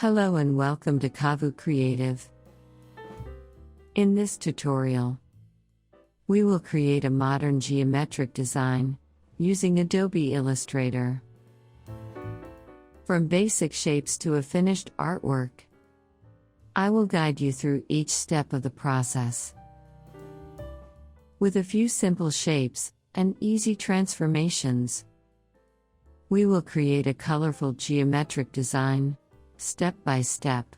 Hello and welcome to Kavu Creative. In this tutorial, we will create a modern geometric design using Adobe Illustrator. From basic shapes to a finished artwork, I will guide you through each step of the process. With a few simple shapes and easy transformations, we will create a colorful geometric design, step by step.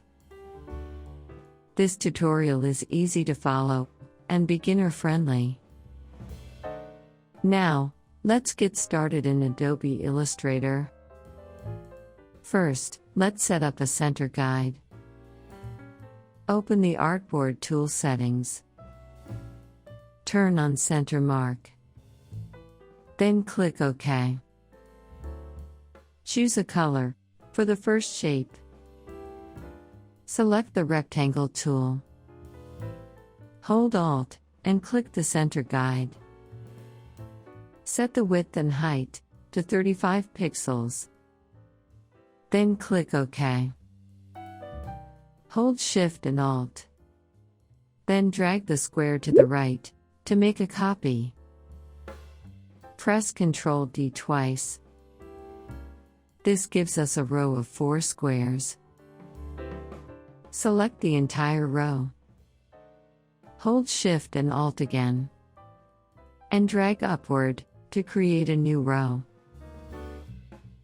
This tutorial is easy to follow and beginner-friendly. Now, let's get started in Adobe Illustrator. First, let's set up a center guide. Open the Artboard tool settings. Turn on Center Mark. Then click OK. Choose a color for the first shape. Select the Rectangle tool. Hold Alt and click the Center Guide. Set the width and height to 35 pixels. Then click OK. Hold Shift and Alt. Then drag the square to the right to make a copy. Press Ctrl D twice. This gives us a row of 4 squares. Select the entire row. Hold Shift and Alt again. And drag upward to create a new row.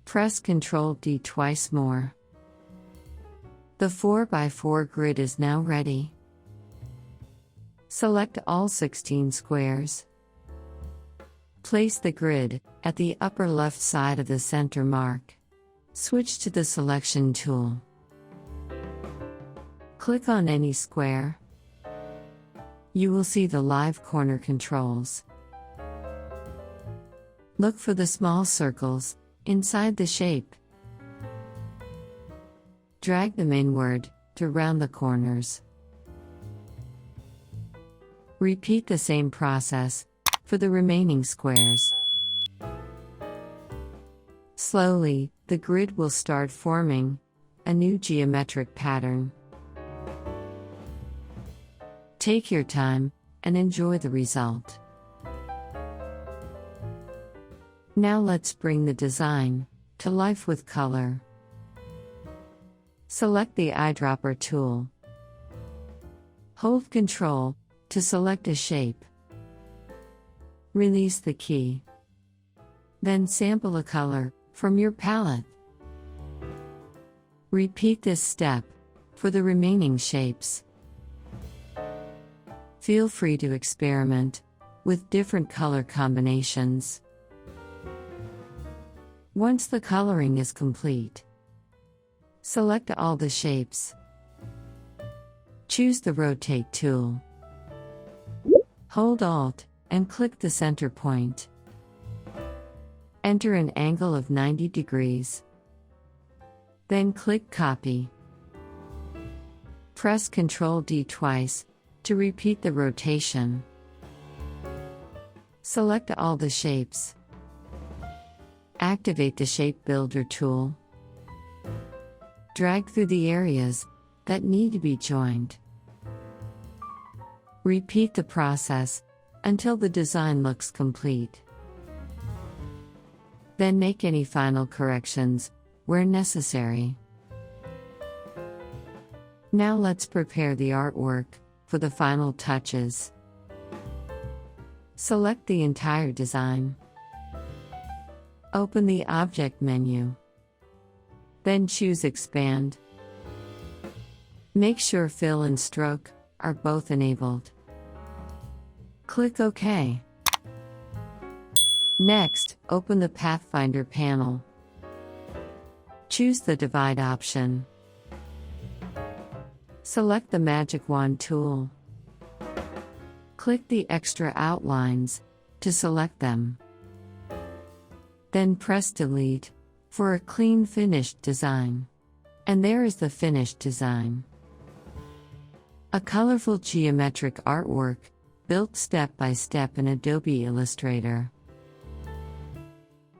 Press Ctrl D twice more. The 4x4 grid is now ready. Select all 16 squares. Place the grid at the upper left side of the center mark. Switch to the Selection tool. Click on any square. You will see the live corner controls. Look for the small circles inside the shape. Drag them inward to round the corners. Repeat the same process for the remaining squares. Slowly, the grid will start forming a new geometric pattern. Take your time and enjoy the result. Now let's bring the design to life with color. Select the Eyedropper tool. Hold Ctrl to select a shape. Release the key. Then sample a color from your palette. Repeat this step for the remaining shapes. Feel free to experiment with different color combinations. Once the coloring is complete, select all the shapes. Choose the Rotate tool. Hold Alt and click the center point. Enter an angle of 90 degrees. Then click Copy. Press Ctrl D twice to repeat the rotation. Select all the shapes. Activate the Shape Builder tool. Drag through the areas that need to be joined. Repeat the process until the design looks complete. Then make any final corrections where necessary. Now let's prepare the artwork for the final touches. Select the entire design. Open the Object menu. Then choose Expand. Make sure Fill and Stroke are both enabled. Click OK. Next, open the Pathfinder panel. Choose the Divide option. Select the Magic Wand tool. Click the extra outlines to select them. Then press Delete for a clean finished design. And there is the finished design. A colorful geometric artwork built step by step in Adobe Illustrator.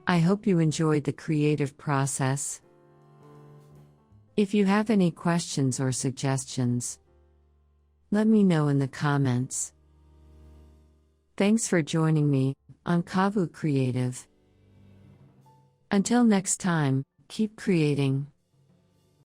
I hope you enjoyed the creative process. If you have any questions or suggestions, let me know in the comments. Thanks for joining me on Kavu Creative. Until next time, keep creating.